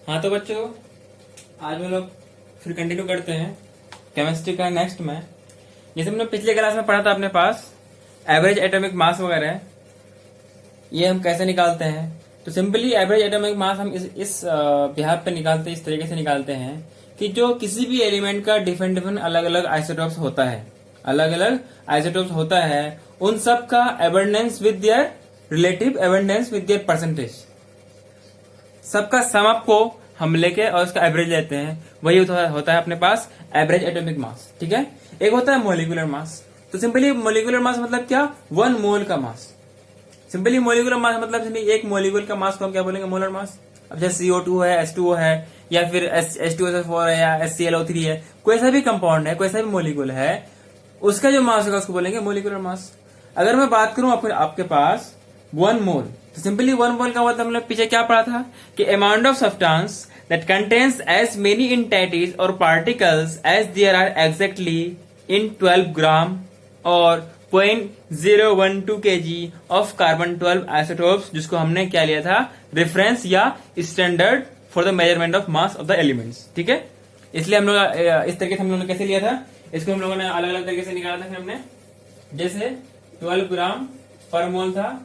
हाँ तो बच्चों, आज हम लोग फिर कंटिन्यू करते हैं केमिस्ट्री का नेक्स्ट में। जैसे हमने पिछले क्लास में पढ़ा था अपने पास एवरेज एटॉमिक मास वगैरह, ये हम कैसे निकालते हैं। तो सिंपली एवरेज एटॉमिक मास हम इस बिहार पे निकालते हैं, इस तरीके से निकालते हैं कि जो किसी भी एलिमेंट का डिफरेंट डिफरेंट अलग अलग आइसोटॉप्स होता है, अलग अलग आइसोटॉप्स होता है, उन सब का abundance with their relative abundance with their percentage, सबका सम अप को हम लेके और उसका एवरेज लेते हैं, वही होता है अपने पास एवरेज एटॉमिक मास। ठीक है। एक होता है मोलिकुलर मास। तो सिंपली मोलिकुलर मास मतलब क्या, 1 मोल का मास। सिंपली मोलिकुलर मास मतलब एक मोलिकुल का मास को हम क्या बोलेंगे, मोलर मास। अब जैसे CO2 है, H2O है, या फिर H2SO4 है, या HClO3 है, कोई सा भी कंपाउंड है, कोई सा भी मोलिकुल है, उसका जो मास होगा उसको बोलेंगे मोलिकुलर मास। अगर मैं बात करूं आपके पास 1 मोल, तो सिंपली 1 मोल का मतलब हमने पीछे क्या पढ़ा था कि amount of substance that contains as many entities और particles as there are exactly in 12 gram और 0.012 kg ऑफ कार्बन 12 आइसोटोप्स, जिसको हमने क्या लिया था, रेफरेंस या standard for the measurement of mass of the elements. ठीक है। इसलिए हम लोग इस तरीके से हम लोगों ने कैसे लिया था, इसको हम लोगों ने अलग अलग तरीके से निकाला था। फिर हमने जैसे 12 ग्राम पर मोल था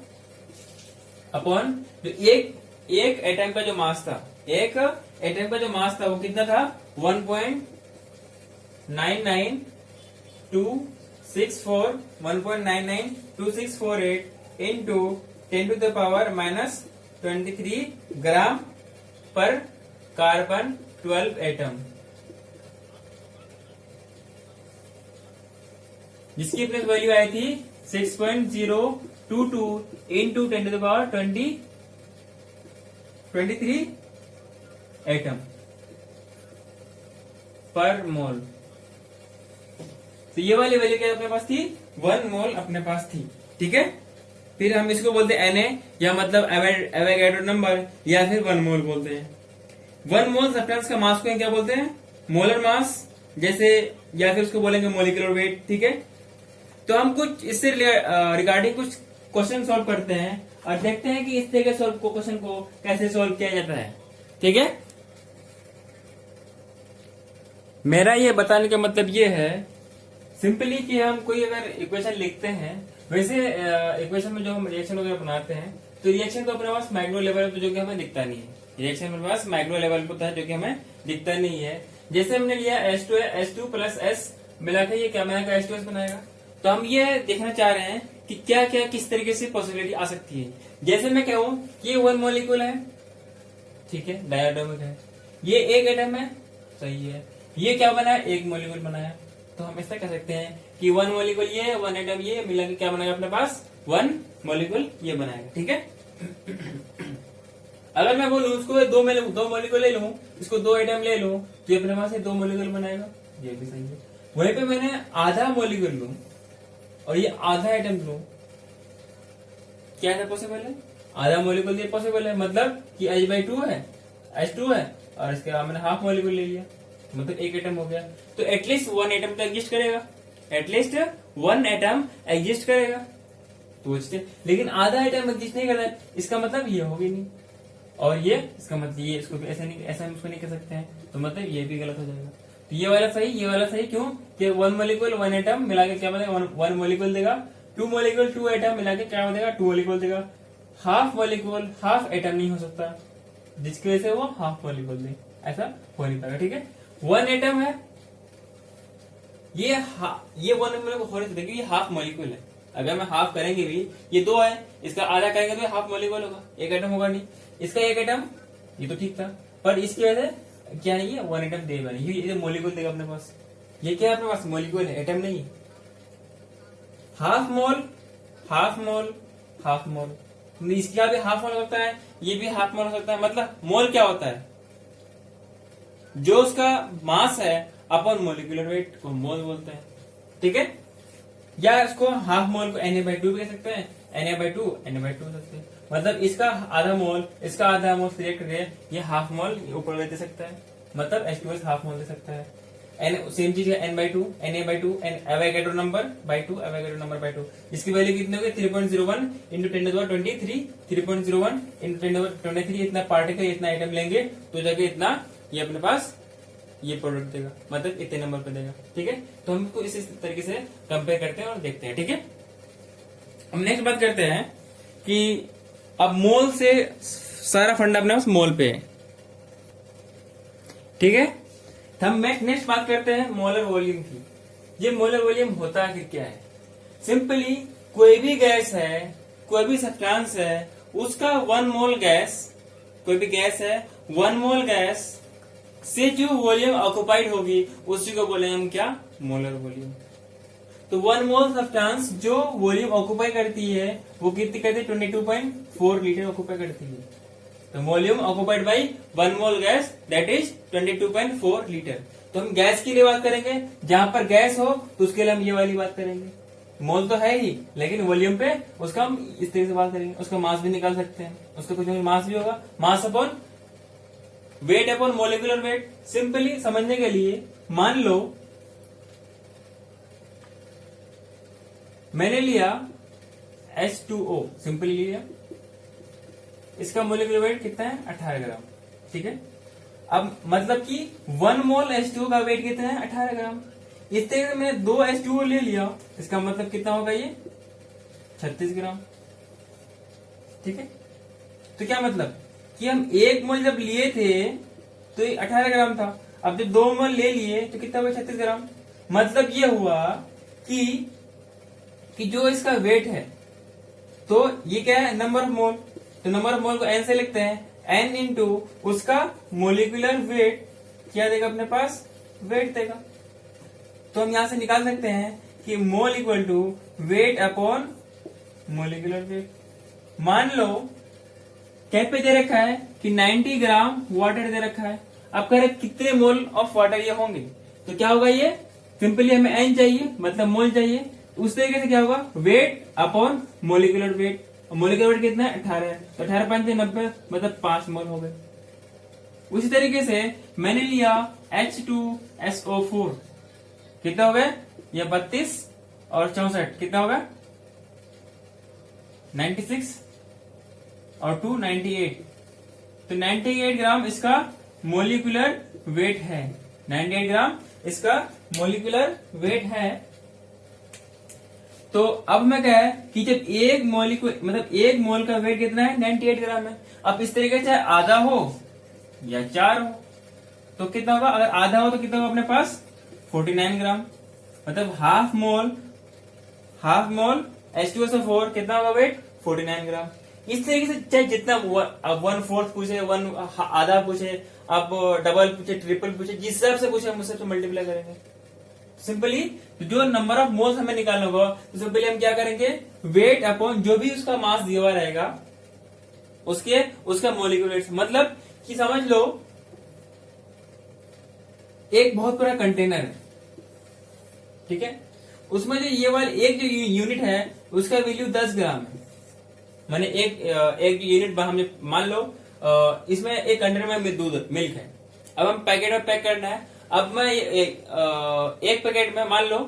अपॉन जो एक एटम का जो मास था, एक एटम का जो मास था वो कितना था, 1.992648 इंटू 10⁻⁻23 ग्राम पर कार्बन 12 एटम, जिसकी प्रेस वैल्यू आई थी 6.022 इंटू 10⁻23 एटम पर मोल। तो ये वाली वैल्यू क्या अपने पास थी, 1 मोल अपने पास थी। ठीक है। फिर हम इसको बोलते हैं Na, या मतलब एवोगाड्रो नंबर, या फिर 1 मोल बोलते हैं। 1 मोल सब्सटेंस का मास को क्या बोलते हैं, मोलर मास जैसे, या फिर उसको बोलेंगे मोलिकुलर वेट। ठीक है। तो हम कुछ इससे रिगार्डिंग कुछ क्वेश्चन सॉल्व करते हैं और देखते हैं कि इस तरीके से क्वेश्चन को कैसे सॉल्व किया जाता है। ठीक है। मेरा ये बताने का मतलब ये है सिंपली कि हम कोई अगर इक्वेशन लिखते हैं, वैसे इक्वेशन में जो हम रिएक्शन वगैरह बनाते हैं, तो रिएक्शन तो अपने पास माइक्रो लेवल पे जो कि हमें दिखता नहीं है, रिएक्शन अपने पास माइक्रो लेवल पे होता है जो कि हमें दिखता नहीं है। जैसे हमने लिया H2 प्लस S मिला के ये क्या बनाएगा, H2S बनाएगा। तो हम ये देखना चाह रहे हैं कि क्या क्या किस तरीके से पॉसिबिलिटी आ सकती है। जैसे मैं कहूं ये 1 मॉलिक्यूल है, ठीक है, डायटोमिक है, ये एक एटम है, सही है, ये क्या बनाया, एक मॉलिक्यूल बनाया। तो हम ऐसा कह सकते हैं कि 1 मॉलिक्यूल ये, 1 एटम ये मिला के क्या बनाएगा अपने पास, 1 मॉलिक्यूल ये बनाएगा। ठीक है। अगर मैं बोलूं उसको 2 मॉलिक्यूल ले लूं, इसको 2 एटम ले लूं, तो ये अपने पास 2 मॉलिक्यूल बनाएगा, ये भी सही है। वहीं पे मैंने आधा मॉलिक्यूल लूं और ये आधा एटम लूं, क्या है पॉसिबल है, आधा मॉलिक्यूल ये पॉसिबल है, मतलब कि H/2 है, H2 है, और इसके बाद मैंने हाफ मॉलिक्यूल ले लिया, मतलब एक एटम हो गया। तो एटलीस्ट 1 एटम तो एग्जिस्ट करेगा, एटलीस्ट 1 एटम एग्जिस्ट करेगा। तो लेकिन आधा एटम एग्जिस्ट नहीं करता, इसका मतलब ये होगी नहीं, और ये इसका मतलब ये, इसको ऐसा नहीं, ऐसा हम इसको नहीं कर सकते हैं, तो मतलब ये भी गलत हो जाएगा। तो ये वाला सही, ये वाला सही, क्यों कि 1 मॉलिक्यूल 1 एटम मिला के क्या बनेगा, 1 मॉलिक्यूल देगा, 2 मॉलिक्यूल 2 एटम मिला के क्या देगा, 2 मॉलिक्यूल देगा। हाफ मॉलिक्यूल हाफ एटम नहीं हो सकता, जिसकी वजह से वो हाफ मॉलिक्यूल दे, ऐसा हो नहीं पाएगा। ठीक है। 1 एटम है, ये 1 मॉलिक्यूल हो नहीं सकता क्योंकि ये हाफ मॉलिक्यूल है। अगर मैं हाफ करेंगे भी, ये 2 है, इसका आधा करेंगे तो हाफ मॉलिक्यूल होगा, एक एटम होगा नहीं। इसका एक एटम, ये तो ठीक था, पर इसकी वजह से क्या नहीं है, 1 एटम देगा नहीं, ये मॉलिक्यूल देगा अपने पास। ये क्या है अपने पास, मॉलिक्यूल है, एटम नहीं। Half mole half mole half mole, इसका भी हाफ मोल होता है, ये भी हाफ मोल हो सकता है। मतलब मोल क्या होता है, जो उसका मास है अपन मोलिकुलर वेट को मोल बोलते हैं। ठीक है। या इसको हाफ मोल को Na/2 कह सकते हैं, Na/2 Na/2 सकते हैं। मतलब इसका आधा मोल, इसका आधा मोल सिलेक्ट करके ये हाफ मोल ऊपर दे सकता है, मतलब H2S हाफ मोल दे सकता है। एन सेम चीज है, n/2 Na/2 N Avogadro number by 2 Avogadro number by 2। इसकी वैल्यू कितनी होगी 3.01 इंटू 10⁻23 3.01 इंटू 10⁻23 इतना पार्टिकल इतना आइटम लेंगे तो जगह इतना ये अपने पास ये प्रोडक्ट देगा, मतलब इतने नंबर पे देगा। ठीक है, तो हम इसको इस तरीके से कंपेयर करते हैं और देखते हैं। ठीक है, हम नेक्स्ट बात करते हैं कि अब मोल से सारा फंडा अपने पास मोल पे है। ठीक है, तो हम नेक्स्ट बात करते हैं मोलर वॉल्यूम की। ये मोलर वॉल्यूम होता है कि क्या है? सिंपली कोई भी गैस है, कोई भी सब्सटेंस है, उसका 1 मोल गैस, कोई भी गैस है 1 मोल गैस से जो वॉल्यूम ऑक्युपाइड होगी उसी को बोलेंगे हम क्या? Molar volume. तो 1 मोल सब्सटेंस जो वॉल्यूम ऑक्युपाई करती है वो कितनी करती है? 22.4 लीटर ऑक्युपाई करती है। तो volume occupied by 1 mole gas that is 22.4 litre. तो हम गैस के लिए बात करेंगे, जहां पर गैस हो तो उसके लिए हम ये वाली बात करेंगे। मोल तो है ही, लेकिन वॉल्यूम पे उसका हम इस तरीके से बात करेंगे। उसका मास भी निकाल सकते हैं, उसका कुछ मास भी होगा, mass upon weight upon molecular wait. Simply समझने के लिए मान लो मैंने लिया H2O, सिंपली लिया, इसका मोलिकुलर वेट कितना है? 18 ग्राम। ठीक है, अब मतलब कि 1 मोल H2O का वेट कितना है? 18 ग्राम। इस तरीके से मैंने 2 H2O ले लिया, इसका मतलब कितना होगा? ये 36 ग्राम। ठीक है, तो क्या मतलब कि हम 1 मोल जब लिए थे तो ये 18 ग्राम था, अब जब 2 मोल ले लिए तो कितना हुआ? 36 ग्राम। मतलब ये हुआ कि जो इसका वेट है, तो ये क्या है? नंबर ऑफ मोल। तो नंबर ऑफ मोल को n से लिखते हैं, n इंटू उसका मोलिकुलर वेट क्या देगा अपने पास? वेट देगा। तो हम यहां से निकाल सकते हैं कि mole equal to weight upon molecular weight. मान लो क्या पे दे रखा है कि 90 ग्राम वाटर दे रखा है। अब कह रहे कितने मोल ऑफ वाटर ये होंगे, तो क्या होगा? ये सिंपली हमें n चाहिए, मतलब मोल चाहिए। उस तरीके से क्या होगा? Wait upon molecular wait. Molecular weight कितना है? 18 है, तो 18 5 90 मतलब 5 मोल हो गए। उसी तरीके से मैंने लिया H2SO4, कितना हो गया? ये 32 और 64 कितना होगा? 96 और 2 98। तो 98 ग्राम इसका मोलिकुलर वेट है। 98 ग्राम इसका मोलिकुलर वेट है। तो अब मैं क्या है कि जब एक मोलिकुलर मतलब 1 मोल का वेट कितना है? 98 ग्राम है। अब इस तरीके से आधा हो या 4 हो तो कितना होगा? अगर आधा हो तो कितना होगा अपने पास? 49 ग्राम, मतलब हाफ मोल H2SO4 कितना होगा वेट? 49 ग्राम। इस तरीके से चाहे जितना अब 1/4 पूछे, आधा पूछे, अब डबल पूछे, ट्रिपल पूछे, जिस हिसाब से पूछे हम उससे तो मल्टीप्लाई करेंगे। सिंपली जो नंबर ऑफ मोल्स हमें निकालना होगा तो सिंपली हम क्या करेंगे? वेट अपॉन जो भी उसका मास दिया हुआ रहेगा उसका मोलिकुलर वेट। मतलब कि समझ लो एक बहुत बड़ा कंटेनर है, ठीक है, उसमें जो ये वाली एक जो यूनिट है उसका वैल्यू 10 ग्राम है। मैंने एक यूनिट हमने मान लो इसमें एक कंटेनर में दूध मिल्क है। अब हम पैकेट में पैक करना है। अब मैं एक पैकेट में मान लो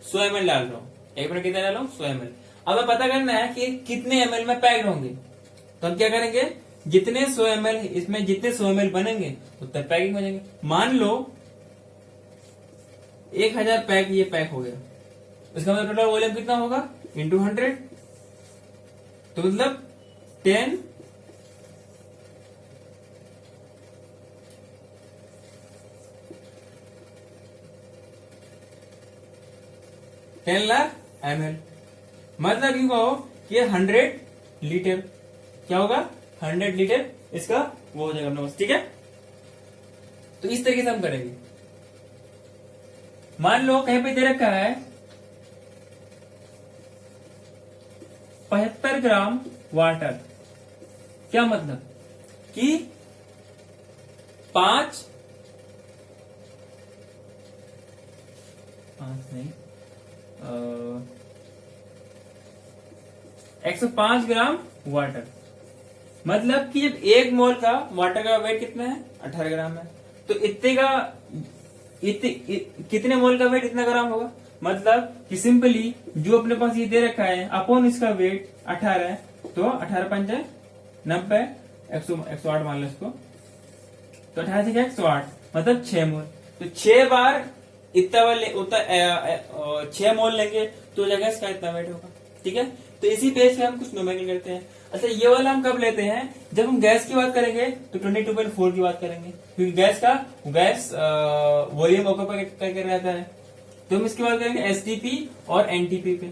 100 ml डाल रहा हूँ। एक पैकेट कितना डाल रहा हूँ? 100 ml। अब हमें पता करना है कि कितने ml में पैक्ड होंगे। तो हम क्या करेंगे? जितने 100 ml इसमें जितने 100 ml बनेंगे उतने पैकिंग हो जाएंगे। मान लो 1000 पैक ये पैक हो गया, इसका मतलब टोटल वॉल्यूम कितना होगा? इंटू 100, तो मतलब 10 लाख ml। मतलब ये कहो कि 100 लीटर क्या होगा? 100 लीटर इसका वो हो जाएगा अपने पास। ठीक है, तो इस तरीके से हम करेंगे। मान लो कहीं पे दे रखा है 75 ग्राम वाटर। क्या मतलब कि 5 नहीं 105 ग्राम वाटर। मतलब कि जब 1 मोल का वाटर का वेट कितना है? 18 ग्राम है। तो इतने का कितने मोल का वेट इतना ग्राम होगा, मतलब कि सिंपली जो अपने पास ये दे रखा है अपॉन इसका वेट 18 है, तो 18 पंजे 90, 108 मान लो इसको, तो 18 से क्या 108 मतलब 6 मोल। तो 6 बार इतना वाले उतना 6 मोल लेंगे तो जगह इसका इतना वेट होगा। ठीक है, तो इसी बेस पे हम कुछ नोमेकल करते हैं। अच्छा, ये वाला हम कब लेते हैं, जब हम गैस की बात करेंगे तो 22.4 की बात करेंगे, क्योंकि गैस वॉल्यूम ऑक्यूपाई करके रहता है। तो हम इसकी बात करेंगे एसटीपी और एनटीपी पे,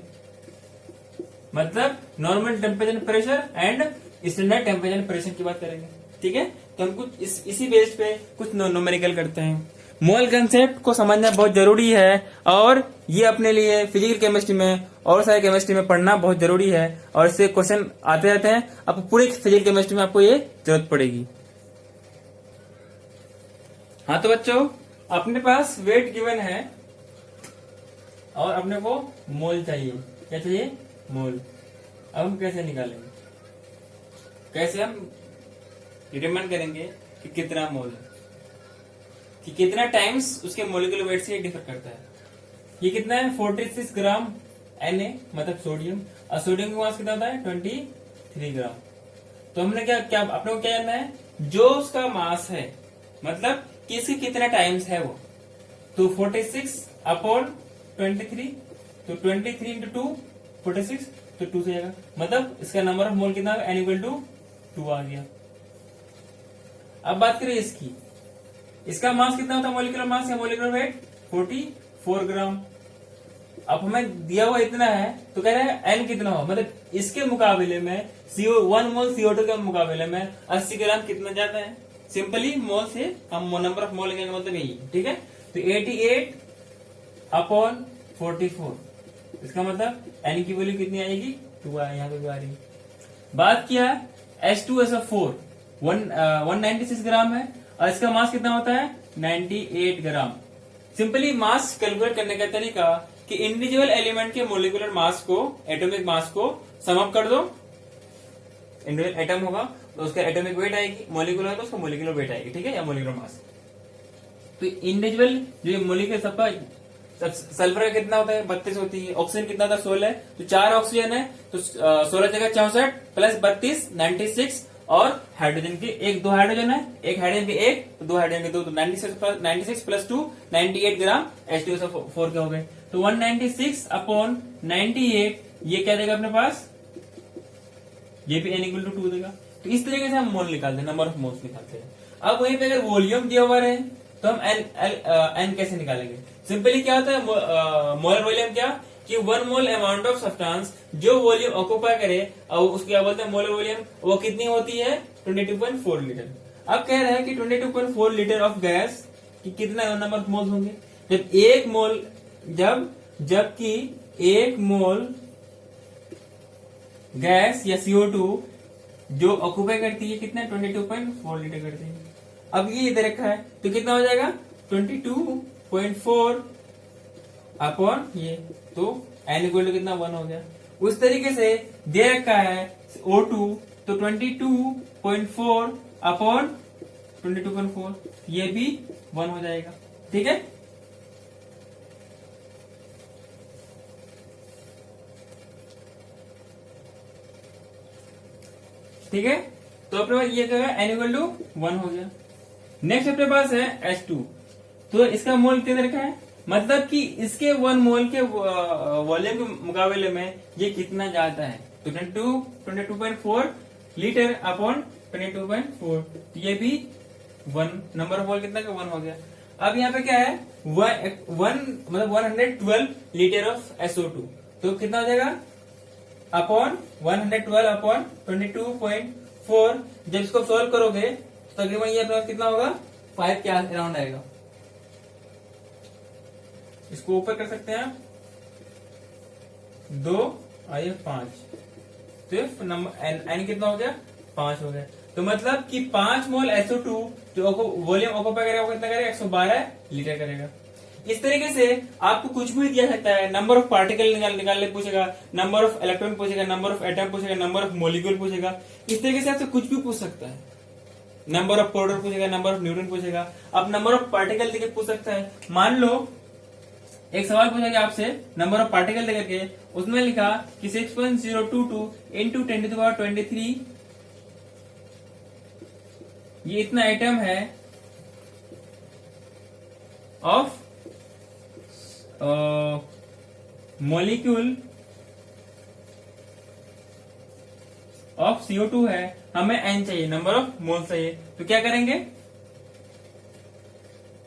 मतलब normal temperature pressure and standard temperature pressure की बात करेंगे। ठीक है, तो हम कुछ इसी बेस पे कुछ न्यूमेरिकल करते हैं। मोल कंसेप्ट को समझना बहुत जरूरी है, और ये अपने लिए फिजिकल केमिस्ट्री में और सारे केमिस्ट्री में पढ़ना बहुत जरूरी है, और इससे क्वेश्चन आते रहते हैं। आपको पूरे फिजिकल केमिस्ट्री में आपको ये जरूरत पड़ेगी। हाँ तो बच्चों, अपने पास वेट गिवन है और अपने को मोल चाहिए। क्या चाहिए, मोल। अब हम कैसे निकालेंगे, कैसे हम डिटरमाइन करेंगे कि कितना मोल है, कि कितना टाइम्स उसके मोलिकुलर वेट से डिफर करता है। ये कितना है 46 ग्राम Na, मतलब सोडियम, और सोडियम का मास कितना होता है 23 ग्राम। तो हमने क्या अपने को क्या जानना है, जो उसका मास है, मतलब कि इसके कितना टाइम्स है वो, तो 46 अपॉन 23, तो 23 इंटू 2 46, तो 2 से जाएगा, मतलब इसका नंबर ऑफ मोल कितना n इक्वल टू 2 आ गया। अब बात करें इसकी, इसका मास कितना होता है, मोलिकुलर मास या मोलिकुलर वेट 44 ग्राम। अब हमें दिया हुआ इतना है, तो कह रहे हैं n कितना हो, मतलब इसके मुकाबले में CO1 मोल CO2 के मुकाबले में 80 ग्राम कितना जाता है। सिंपली मोल से हम नंबर ऑफ मोल लेंगे, मतलब यही। ठीक है, तो 88 अपॉन 44, इसका मतलब n की वैल्यू कितनी आएगी 2 आए, यहाँ पे भी आ रही। बात किया H2SO4 196 ग्राम है, और इसका मास कितना होता है 98 ग्राम। सिंपली मास कैलकुलेट करने का तरीका कि इंडिविजुअल एलिमेंट के मोलिकुलर मास को, एटॉमिक मास को सम अप कर दो। इंडिविजुअल एटम होगा तो उसका एटॉमिक वेट आएगी, मोलिकुलर तो उसका मोलिकुलर वेट आएगी। ठीक है, या मोलिकुलर मास। तो इंडिविजुअल जो मोलिकुलर सबका, सल्फर का कितना होता है 32 होती है, ऑक्सीजन कितना था 16 है, तो 4 ऑक्सीजन है, तो 16 जगह 64 प्लस 32 96, और हाइड्रोजन के दो हाइड्रोजन है, एक हाइड्रोजन के एक, तो 2 हाइड्रोजन के 2, तो 96 प्लस 2 98 ग्राम H2SO4 के हो गए। तो 196 अपॉन 98, ये क्या देगा अपने पास, ये भी n इक्वल टू 2 देगा। तो इस तरीके से हम मोल निकालते हैं, नंबर ऑफ मोल्स निकालते हैं। अब वहीं पे अगर वॉल्यूम दिया हुआ रहे तो हम n कैसे निकालेंगे। सिंपली क्या होता है मोलर वॉल्यूम, क्या कि 1 मोल अमाउंट ऑफ सब्सटेंस जो वॉल्यूम ऑक्यूपाई करे, और उसको क्या बोलते हैं मोलर वॉल्यूम, वो कितनी होती है 22.4 लीटर। अब कह रहे हैं कि 22.4 लीटर ऑफ गैस कि कितना नंबर ऑफ मोल्स होंगे, जब एक मोल जबकि एक मोल गैस या CO2 जो ऑक्यूपाई करती है कितना 22.4 लीटर करती है। अब ये इधर रखा है तो कितना हो जाएगा 22.4 अपॉन ये, तो n इक्वल टू कितना 1 हो गया। उस तरीके से दे रखा है O2, तो 22.4 अपॉन 22.4, ये भी 1 हो जाएगा। ठीक है, ठीक है, तो अपने पास ये क्या है n इक्वल टू 1 हो गया। नेक्स्ट अपने पास है H2, तो इसका मोल कितना रखा है, मतलब कि इसके 1 मोल के वॉल्यूम के मुकाबले में ये कितना जाता है, तो 22.4 लीटर अपॉन 22.4, तो ये भी 1, नंबर ऑफ मोल कितना का 1 हो गया। अब यहाँ पे क्या है 1 मतलब 112 लीटर ऑफ SO2, तो कितना हो जाएगा अपॉन 112 अपॉन 22.4। जब इसको सॉल्व करोगे तो तकरीबन ये अपने कितना होगा 5 के अराउंड आएगा। इसको ऊपर कर सकते हैं 2 आइए 5, तो नंबर n कितना हो गया 5 हो गया। तो मतलब कि 5 मोल SO2 जो वॉल्यूम ऑक्यूपाई करेगा वो कितना करेगा 112 लीटर करेगा। इस तरीके से आपको कुछ भी दिया सकता है, नंबर ऑफ पार्टिकल निकालने पूछेगा, नंबर ऑफ इलेक्ट्रॉन पूछेगा, नंबर ऑफ एटम पूछेगा, नंबर ऑफ मॉलिक्यूल पूछेगा, इस तरीके से आपसे कुछ भी पूछ सकता है। नंबर ऑफ प्रोटॉन पूछेगा, नंबर ऑफ न्यूट्रॉन पूछेगा। अब नंबर ऑफ पार्टिकल देके पूछ सकता है। मान लो एक सवाल पूछा गया आपसे नंबर ऑफ पार्टिकल देकर के, उसमें लिखा कि 6.022 इंटू 10⁻23, ये इतना आइटम है ऑफ मॉलिक्यूल ऑफ CO2 है, हमें n चाहिए, नंबर ऑफ मोल चाहिए। तो क्या करेंगे,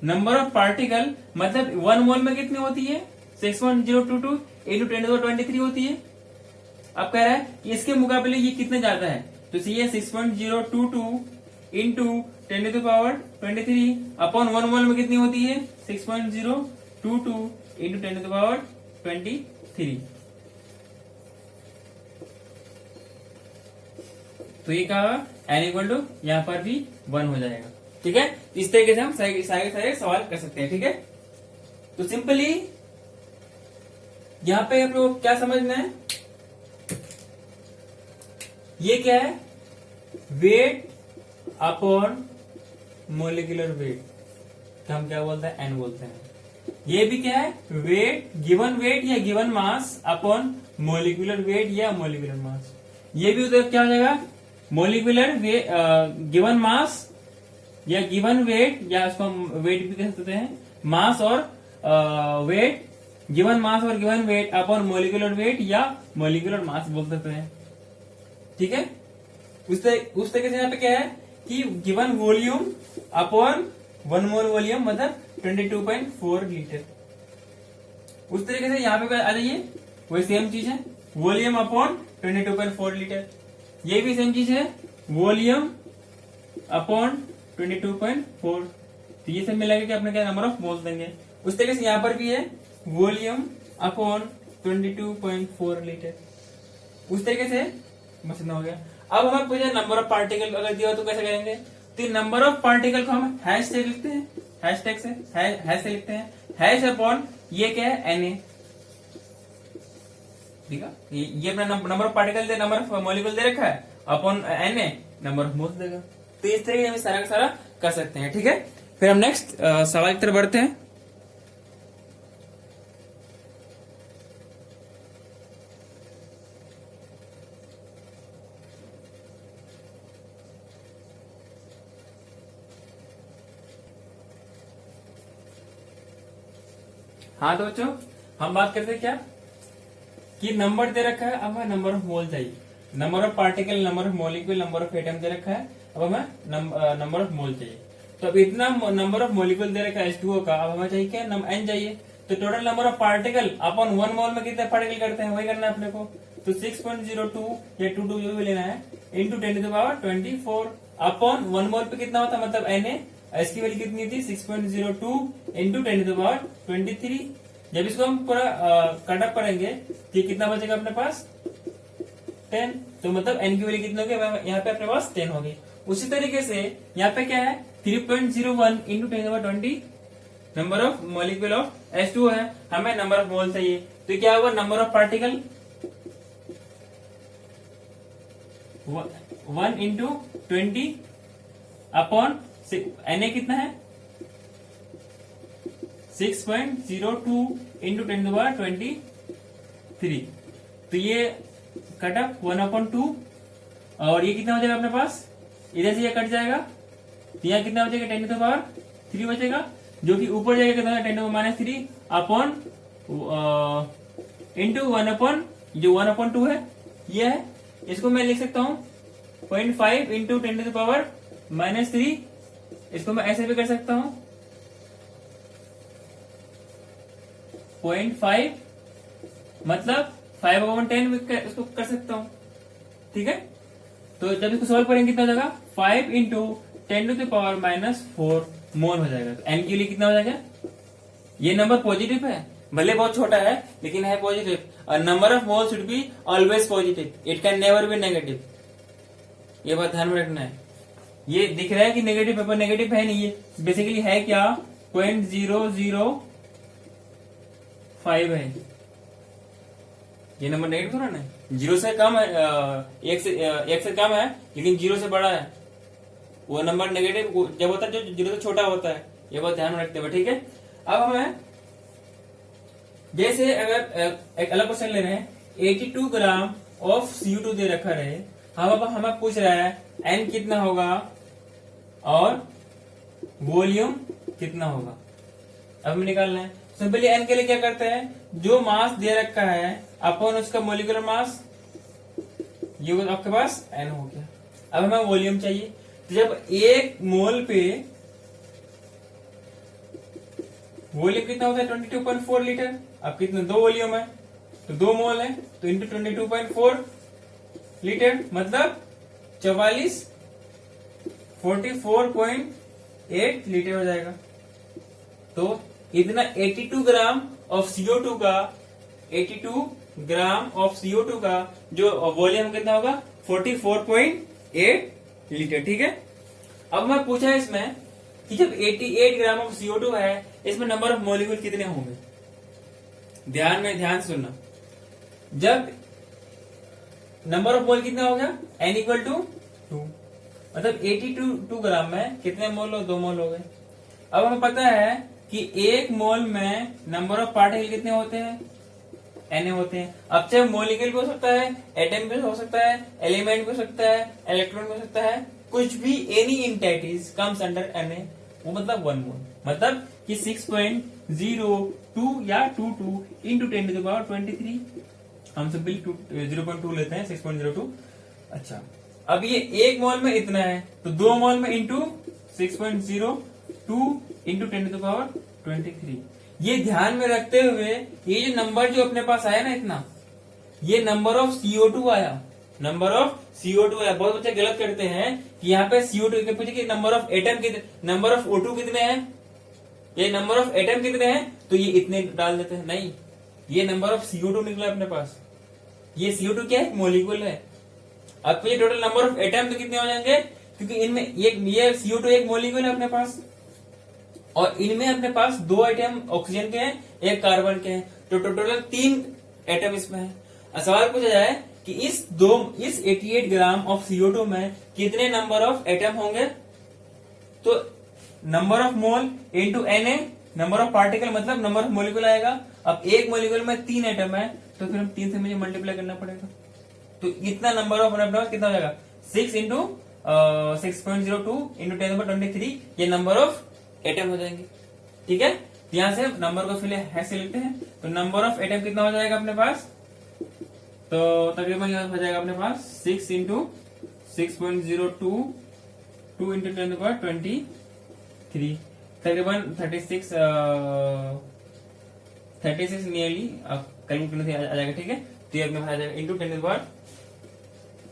नंबर ऑफ पार्टिकल मतलब 1 मोल में कितनी होती है, 6.022 इंटू 10⁻23 होती है। अब कह रहा है कि इसके मुकाबले ये कितने ज्यादा है, तो ये 6.022 इंटू 10⁻23 अपॉन 1 मोल में कितनी होती है, 6.022 इंटू 10⁻23। तो ये कहा n इक्वल टू यहाँ पर भी 1 हो जाएगा। ठीक है, इस तरीके से हम सारे सारे सवाल कर सकते हैं। ठीक है, तो सिंपली यहां पे आपको क्या समझना है, ये क्या है, वेट अपॉन मोलिकुलर वेट, हम क्या बोलते हैं, n बोलते हैं। ये भी क्या है, वेट या given mass upon molecular wait या मोलिकुलर मास। ये भी उधर क्या हो जाएगा, मोलिकुलर वेट गिवन मास या गिवन वेट, या उसको हम वेट भी कह सकते हैं, मास और वेट, गिवन मास और given weight upon molecular wait या मोलिकुलर मास बोल सकते हैं। ठीक है, उस तरीके से यहाँ पे क्या है कि गिवन वॉल्यूम अपॉन 1 मोल वॉल्यूम मतलब 22.4 लीटर। उस तरीके से यहाँ पे आ जाइए, वही सेम चीज है, वॉल्यूम अपॉन 22.4 लीटर। ये भी सेम चीज है, वॉल्यूम अपॉन 22.4। तो ये सब मिला के अपने क्या नंबर ऑफ मोल्स देंगे। उस तरीके से यहाँ पर भी है, वॉल्यूम अपॉन 22.4 लीटर। उस तरीके से बस इतना हो गया। अब हमें पूछा नंबर ऑफ पार्टिकल अगर दिया हो तो कैसे करेंगे, तो नंबर ऑफ पार्टिकल को हम हैश से लिखते हैं, हैशटैग से हैश से लिखते हैं, हैश अपॉन ये क्या है, Na। ठीक है, ये अपना number of particle they, number of molecule दे रखा है, upon Na number of moles देगा। तो इस तरीके से हम सारा का सारा कर सकते हैं। ठीक है, फिर हम नेक्स्ट सवाल की तरफ बढ़ते हैं। हाँ तो बच्चों, हम बात करते हैं क्या कि नंबर दे रखा है, अब हमें नंबर ऑफ मोल चाहिए, number of particle, number of molecule, number of atom दे रखा है, अब हमें नंबर ऑफ मोल चाहिए। तो अब इतना नंबर ऑफ मॉलिक्यूल दे रखा है H2O का, अब हमें चाहिए क्या, n चाहिए। तो total number of particle upon 1 मोल में कितने पार्टिकल करते हैं, वही करना है अपने को। तो 6.02 या 22 जो भी लेना है इंटू 10⁻24 अपॉन 1 मोल पे कितना होता है, मतलब Na, इसकी वैल्यू कितनी थी, 6.02 इंटू 10⁻23। जब इसको हम पूरा कट अप करेंगे तो कितना बचेगा अपने पास, 10। तो मतलब n की वैल्यू कितनी होगी, यहाँ पे अपने पास 10 होगी। उसी तरीके से यहाँ पे क्या है, 3.01 into 10⁻20 number of molecule of H2O है, हमें नंबर ऑफ मोल चाहिए। तो क्या होगा, number of particle 1 into 20 upon Na कितना है, 6.02 इंटू 10⁻23। तो ये कट अप 1/2, और ये कितना हो जाएगा अपने पास, इधर से ये कट जाएगा, तो यहाँ कितना बचेगा, 10⁻3 बचेगा, जो कि ऊपर जाएगा कितना, 10⁻³ अपॉन इंटू 1/2 है, ये है। इसको मैं लिख सकता हूँ 0.5 इंटू 10⁻3। इसको मैं ऐसे भी कर सकता हूँ 0.5 मतलब 5/10 इसको कर सकता हूँ। ठीक है, तो जब इसको सॉल्व करेंगे कितना हो जाएगा, 5 इंटू 10⁻⁻4 मोल हो जाएगा। तो n के लिए कितना हो जाएगा, ये नंबर पॉजिटिव है, भले बहुत छोटा है लेकिन है पॉजिटिव। और number of mole should be always positive, it can never be negative. ये बात ध्यान में रखना है। ये दिख रहा है कि नेगेटिव पेपर, नेगेटिव है नहीं, ये बेसिकली है क्या, 0.005 है। ये नंबर नेगेटिव थोड़ा ना, 0 से कम है, 1 से कम है लेकिन 0 से बड़ा है। वो नंबर नेगेटिव जब होता है जो जीरो से छोटा होता है, ये बात ध्यान में रखते हुए, ठीक है। अब हमें जैसे अगर एक अलग क्वेश्चन ले रहे हैं, 82 ग्राम ऑफ CO2 दे रखा है, हम अब हमें पूछ रहा है N कितना होगा और वॉल्यूम कितना होगा। अब हमें निकालना है। सिंपली N के लिए क्या करते हैं, जो मास दे रखा है अपन उसका मोलिकुलर मास, ये आपके पास N हो गया। अब हमें वॉल्यूम चाहिए, तो जब एक मोल पे वॉल्यूम कितना होता है 22.4 लीटर। अब कितने, 2 वॉल्यूम है तो 2 मोल है, तो इंटू 22.4 लीटर मतलब 44.8 लीटर हो जाएगा। तो इतना 82 ग्राम ऑफ CO2 का, 82 ग्राम ऑफ CO2 का जो वॉल्यूम कितना होगा 44.8 लीटर, ठीक है। अब मैं पूछा है इसमें कि जब 88 ग्राम ऑफ CO2 है, इसमें नंबर ऑफ मॉलिक्यूल कितने होंगे। ध्यान से सुनना, जब नंबर ऑफ मोल कितना हो गया N इक्वल टू 2, मतलब 82 ग्राम में कितने मोल हो, 2 मोल हो गए। अब हमें पता है कि एक मोल में नंबर ऑफ पार्टिकल कितने होते हैं, N होते हैं। अब चाहे मॉलिक्यूल भी हो सकता है, एटम भी हो सकता है, एलिमेंट भी हो सकता है, इलेक्ट्रॉन भी हो सकता है, कुछ भी, any entities comes under Na, वो मतलब 1 मोल, मतलब कि 6.02 या 22 इंटू 10⁻23, हम सिंपली 0.2 लेते हैं, 6.02। अच्छा, अब ये एक मोल में इतना है, तो 2 मोल में इंटू 6.02 इंटू 10⁻23। ये ध्यान में रखते हुए ये जो नंबर जो अपने पास आया ना इतना, ये नंबर ऑफ CO2 आया, नंबर ऑफ CO2 आया। बहुत बच्चे गलत करते हैं कि यहाँ पे CO2 के पूछे कि नंबर ऑफ एटम कितने, नंबर ऑफ O2 कितने हैं, ये नंबर ऑफ एटम कितने हैं, तो ये इतने डाल देते हैं। नहीं, ये नंबर ऑफ CO2 निकला अपने पास। ये CO2 क्या है, मॉलिक्यूल है। अब ये टोटल नंबर ऑफ एटम तो कितने हो जाएंगे, क्योंकि इनमें ये CO2 एक मॉलिक्यूल है अपने पास, और इनमें अपने पास 2 एटम ऑक्सीजन के हैं, 1 कार्बन के हैं, तो टोटल 3 एटम इसमें है। सवाल पूछा जाए कि इस 88 ग्राम ऑफ CO2 में कितने नंबर ऑफ एटम होंगे, तो number of mole into Na, number of particle मतलब नंबर ऑफ मोलिक्यूल आएगा। अब एक मोलिक्यूल में 3 एटम है, तो फिर हम 3 से मुझे मल्टीप्लाई करना पड़ेगा, तो इतना नंबर ऑफ कितना हो जाएगा, 6 इंटू 6.02 इंटू 10⁻23, ये नंबर ऑफ एटम हो जाएंगे, ठीक है। यहां से नंबर को फिर ऐसे लिखते हैं, तो नंबर ऑफ एटम कितना हो जाएगा अपने पास, तो तकरीबन हो जाएगा अपने पास 6 इंटू 6.02 2 इंटू 10⁻23, तकरीबन 36 नियरली कैलकुलेट करने से आ जाएगा, ठीक है। तो ये अपने पास आ जाएगा इंटू 10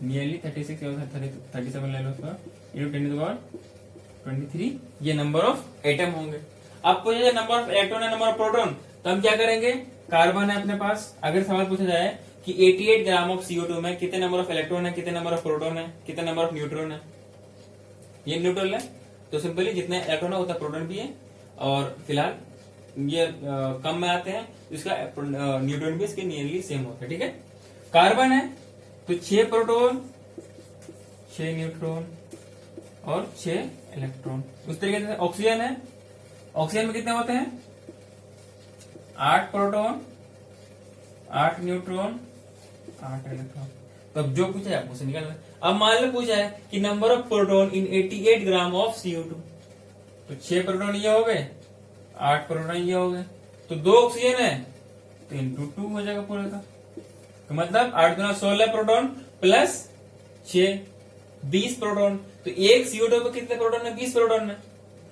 नियरली 36 37 ले लो उसका, इंटू 10⁻23, ये नंबर ऑफ एटम होंगे। आपको ये नंबर ऑफ इलेक्ट्रॉन है, नंबर ऑफ प्रोटॉन, तो हम क्या करेंगे, कार्बन है अपने पास। अगर सवाल पूछा जाए कि 88 ग्राम ऑफ CO2 में कितने नंबर ऑफ इलेक्ट्रॉन है, कितने नंबर ऑफ प्रोटॉन है, कितने नंबर ऑफ न्यूट्रॉन है, ये न्यूट्रल है, तो सिंपली जितने इलेक्ट्रॉन है उतना प्रोटॉन भी है, और फिलहाल ये कम में आते हैं, इसका न्यूट्रॉन भी इसके नियरली सेम होता है, ठीक है। कार्बन है तो 6 प्रोटॉन 6 न्यूट्रॉन और 6 इलेक्ट्रॉन। उस तरीके से ऑक्सीजन है, ऑक्सीजन में कितने होते हैं, 8 प्रोटॉन 8 न्यूट्रॉन 8 इलेक्ट्रॉन। तो अब जो पूछा है आपको निकालना। अब मान लो पूछा है कि number of proton in 88 gram of CO2, तो 6 प्रोटॉन ये हो गए, 8 प्रोटॉन ये हो गए, तो 2 ऑक्सीजन है तो इंटू 2 हो जाएगा पूरे का, तो मतलब 8 गुना 16 प्रोटॉन प्लस 6 20 प्रोटॉन। तो एक CO2 पे कितने प्रोटॉन है, 20 प्रोटॉन है,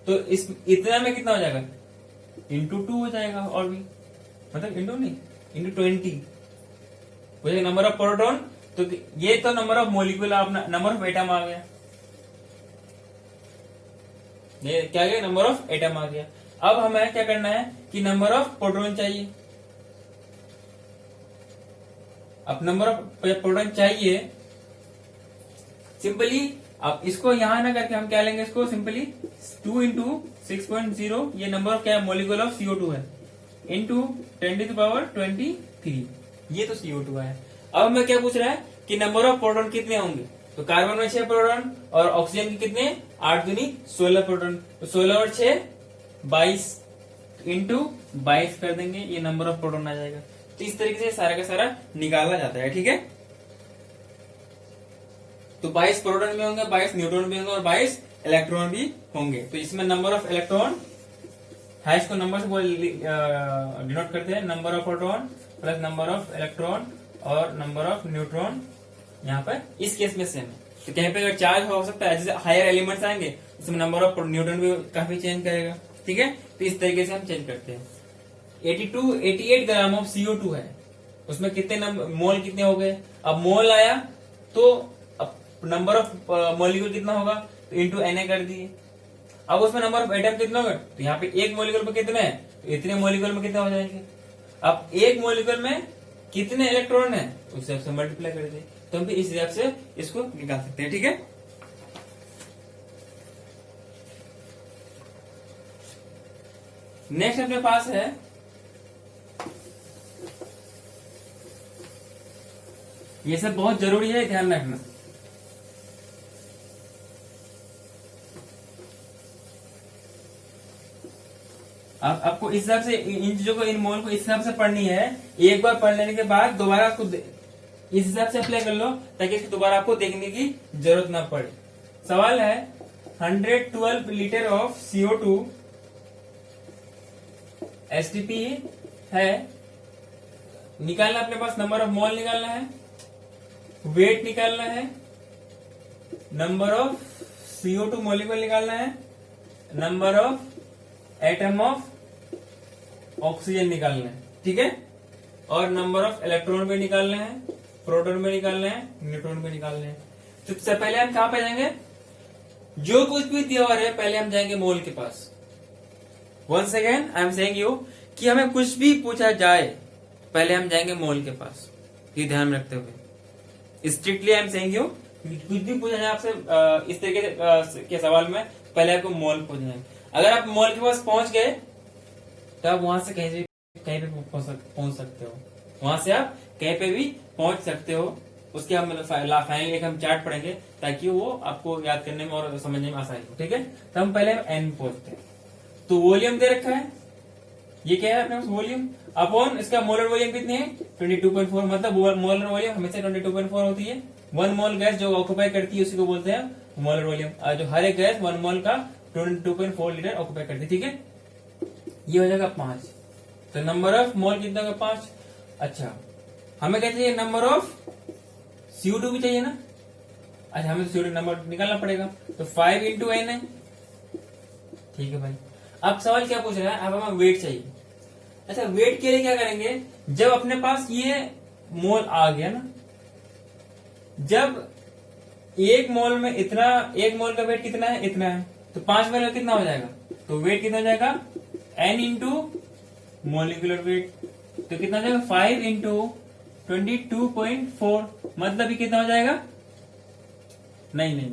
तो इस इतना में कितना हो जाएगा, इंटू 2 हो जाएगा, और भी मतलब इंटू नहीं इंटू 20 हो जाएगा नंबर ऑफ प्रोटॉन। तो ये तो नंबर ऑफ मोलिक्यूल, अपना नंबर ऑफ एटम आ गया, ये क्या गया, नंबर ऑफ एटम आ गया। अब हमें क्या करना है कि नंबर ऑफ प्रोटॉन चाहिए। अब नंबर ऑफ प्रोटॉन चाहिए, सिंपली अब इसको यहां ना करके हम क्या लेंगे, इसको सिंपली 2 इंटू 6.0, ये नंबर ऑफ क्या है, मोलिक्यूल ऑफ CO2 है, इंटू 10⁻23, ये तो CO2 है। अब हमें क्या पूछ रहा है कि नंबर ऑफ प्रोटॉन कितने होंगे, तो कार्बन में 6 प्रोटॉन और ऑक्सीजन के कितने, 8 दूनी 16 प्रोटॉन। तो 16 और 6 22 इंटू 22 कर देंगे, ये नंबर ऑफ प्रोटॉन आ जाएगा। तो इस तरीके से सारा का सारा निकाला जाता है, ठीक है। तो 22 प्रोटॉन भी होंगे, 22 न्यूट्रॉन भी होंगे और 22 इलेक्ट्रॉन भी होंगे। तो इसमें नंबर ऑफ इलेक्ट्रॉन है, इसको नंबर से डिनोट करते हैं, number of proton plus number of electron और नंबर ऑफ न्यूट्रॉन। यहाँ पर इस केस में सेम है। तो कहीं पे अगर चार्ज हो सकता है, जैसे हायर एलिमेंट्स आएंगे उसमें नंबर ऑफ न्यूट्रॉन भी काफी चेंज करेगा, ठीक है। तो इस तरीके से हम चेंज करते हैं। 88 ग्राम ऑफ CO2 है, उसमें कितने मोल कितने हो गए। अब मोल आया तो नंबर ऑफ मॉलिक्यूल कितना होगा, तो इंटू Na कर दिए। अब उसमें नंबर ऑफ एटम कितना होगा, तो यहाँ पे एक मॉलिक्यूल में कितने हैं, तो इतने मॉलिक्यूल में कितने हो जाएंगे। अब एक मॉलिक्यूल में कितने इलेक्ट्रॉन है, उस हिसाब से मल्टीप्लाई कर दिए। तो हम भी इस हिसाब से इसको निकाल सकते हैं, ठीक है। नेक्स्ट अपने पास है ये सब बहुत जरूरी है, ध्यान रखना। आपको इस हिसाब से इन चीजों को, इन मोल को इस हिसाब से पढ़नी है। एक बार पढ़ लेने के बाद दोबारा आपको इस हिसाब से अप्लाई कर लो, ताकि इसको दोबारा आपको देखने की जरूरत ना पड़े। सवाल है 112 लीटर ऑफ CO2 STP है, निकालना अपने पास, नंबर ऑफ मोल निकालना है, वेट निकालना है, नंबर ऑफ CO2 मॉलिक्यूल निकालना है, number of atom of oxygen निकालना है, ठीक है। और नंबर ऑफ इलेक्ट्रॉन भी निकालना है, प्रोटॉन भी निकालना है, न्यूट्रॉन भी निकालना है। तो सबसे पहले हम कहां पे जाएंगे, जो कुछ भी दिया हुआ है पहले हम जाएंगे मोल के पास। Once again I am saying you कि हमें कुछ भी पूछा जाए पहले हम जाएंगे मोल के पास, ये ध्यान रखते हुए। Strictly I am saying you, कुछ भी पूछा जाए आपसे इस तरीके के सवाल में पहले आपको मोल पूछना है। अगर आप मोल के पास पहुंच गए तो आप वहां से कहीं पे पहुंच सकते हो, वहां से आप कहीं पे भी पहुंच सकते हो। उसके हम मतलब फाइनली एक हम चार्ट पढ़ेंगे, ताकि वो आपको याद करने में और समझने में आसानी हो, ठीक है। तो हम पहले एन पहुंचते हैं। तो वॉल्यूम दे रखा है, ये क्या है अपने पास, वॉल्यूम अपॉन इसका मोलर वॉल्यूम कितनी है 22.4, मतलब मोलर वॉल्यूम हमेशा 22.4 होती है। 1 मोल गैस जो ऑक्यूपाई करती है उसी को बोलते हैं मोलर वॉल्यूम। जो हर एक गैस 1 मोल का 22.4 लीटर ऑक्यूपाई करती है, ठीक है। ये हो जाएगा 5। तो नंबर ऑफ मोल कितना होगा 5। अच्छा, हमें क्या चाहिए, नंबर ऑफ CO2 भी चाहिए ना। अच्छा, हमें तो CO2 नंबर निकालना पड़ेगा, तो 5 इंटू N है, ठीक है भाई। अब सवाल क्या पूछ रहा है, अब हमें वेट चाहिए। अच्छा, वेट के लिए क्या करेंगे, जब अपने पास ये मोल आ गया ना, जब एक मोल में इतना, एक मोल का वेट कितना है, इतना है, तो 5 मोल कितना हो जाएगा, तो वेट कितना हो जाएगा N इंटू मोलिकुलर वेट। तो कितना हो जाएगा 5 इंटू 22.4, मतलब ये कितना हो जाएगा, नहीं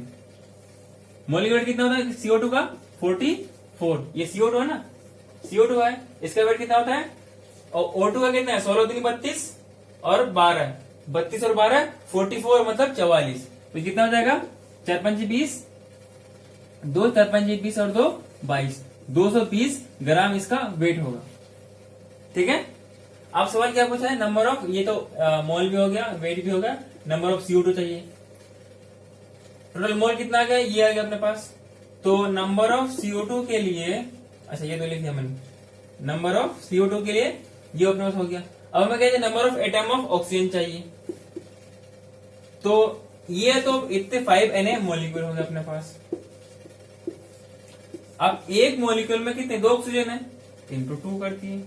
मोलिकुलर कितना होता है CO2 का 44, ये CO2 है ना, CO2 है, इसका वेट कितना होता है, और O2 का कितना है 16 दूनी 32 और 12, 32 और 12 44, मतलब 44। तो कितना हो जाएगा 4 5 20, 2 4 5 20 और 2 22, 220 ग्राम इसका वेट होगा, ठीक है। अब सवाल क्या पूछा है, नंबर ऑफ, ये तो मोल भी हो गया, वेट भी हो गया, नंबर ऑफ CO2 चाहिए। टोटल मोल कितना आ गया, ये आ गया अपने पास। तो नंबर ऑफ CO2 के लिए, अच्छा ये तो लिख दिया मैंने, नंबर ऑफ CO2 के लिए ये अपने पास हो गया। अब हमें क्या चाहिए, number of atom of oxygen चाहिए। तो ये तो इतने 5 Na मॉलिक्यूल हो गए अपने पास। अब एक मॉलिक्यूल में कितने, 2 ऑक्सीजन है, 3/2 करती है,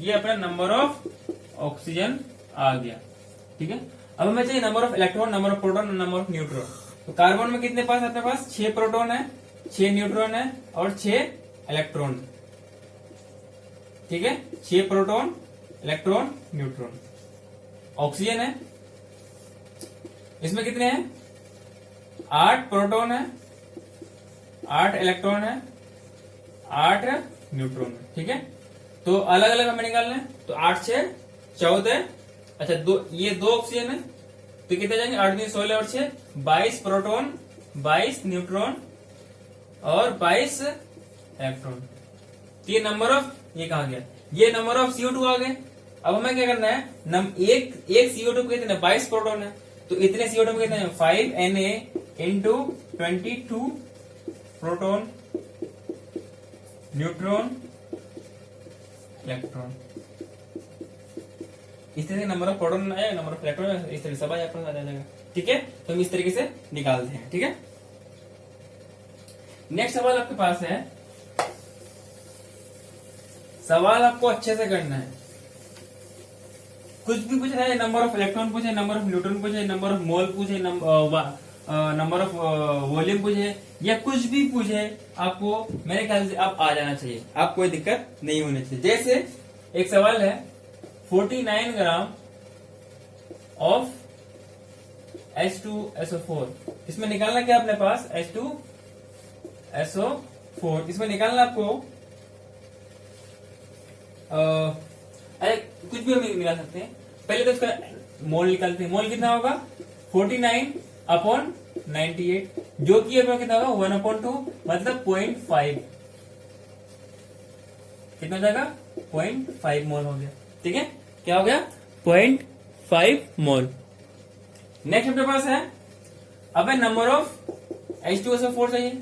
ये अपना नंबर ऑफ ऑक्सीजन आ गया, ठीक है। अब हमें चाहिए number of electron, number of proton और नंबर ऑफ न्यूट्रॉन। तो कार्बन में कितने पास अपने पास 6 प्रोटॉन है, 6 न्यूट्रॉन है और 6 इलेक्ट्रॉन, ठीक है। 6 प्रोटॉन, इलेक्ट्रॉन, न्यूट्रॉन। ऑक्सीजन है, इसमें कितने हैं, 8 प्रोटॉन है, 8 इलेक्ट्रॉन है, 8 न्यूट्रॉन है, ठीक है। तो अलग अलग हमें निकालना है, तो 8 6 14। अच्छा, ये 2 ऑक्सीजन है, तो कितने जाएंगे, 8 दूनी 16 और 6 22 प्रोटॉन, 22 न्यूट्रॉन और 22 इलेक्ट्रॉन। तो ये नंबर ऑफ, ये कहा गया, ये नंबर ऑफ CO2 आ गए। अब हमें क्या करना है, एक CO2 के कितने, 22 प्रोटॉन है, तो इतने CO2 में कितने हैं, 5Na into 22 proton neutron electron. इस तरह से नंबर ऑफ प्रोटॉन आया, नंबर ऑफ इलेक्ट्रॉन, इस तरह सब आ जाएगा। ठीक है, तो हम इस तरीके से निकालते हैं। ठीक है, नेक्स्ट सवाल आपके पास है, सवाल आपको अच्छे से करना है। कुछ भी पूछ रहा है, नंबर ऑफ इलेक्ट्रॉन पूछे, नंबर ऑफ न्यूट्रॉन पूछे, नंबर ऑफ मोल पूछे, नंबर ऑफ वॉल्यूम पूछे, या कुछ भी पूछे, आपको मेरे ख्याल से आप आ जाना चाहिए, आप कोई दिक्कत नहीं होनी चाहिए। जैसे एक सवाल है 49 ग्राम ऑफ H2SO4, इसमें निकालना क्या अपने पास, H2SO4, इसमें निकालना आपको अरे कुछ भी हम निकाल सकते हैं। पहले तो इसका मोल निकालते हैं, मोल कितना होगा 49/98, जो कि अपना कितना होगा 1/2, मतलब 0.5, कितना हो जाएगा 0.5 मोल हो गया। ठीक है, क्या हो गया 0.5 मोल। नेक्स्ट अपने पास है, अब है नंबर ऑफ H2SO4 चाहिए,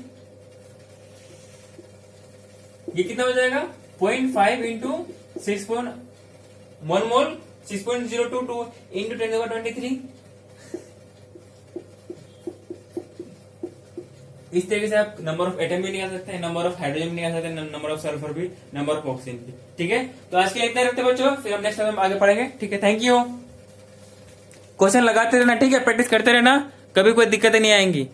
ये कितना हो जाएगा 0.5 इंटू 6.1 मोल 6.022 इंटू 10⁻23। इस तरीके से आप नंबर ऑफ एटम भी निकाल सकते हैं, नंबर ऑफ हाइड्रोजन भी निकाल सकते हैं, नंबर ऑफ सल्फर भी, नंबर ऑफ ऑक्सीजन भी। ठीक है, तो आज के लिए इतना रखते हैं बच्चों, फिर हम नेक्स्ट टाइम आगे पढ़ेंगे। ठीक है, थैंक यू। क्वेश्चन लगाते रहना, ठीक है, प्रैक्टिस करते रहना, कभी कोई दिक्कतें नहीं आएंगी।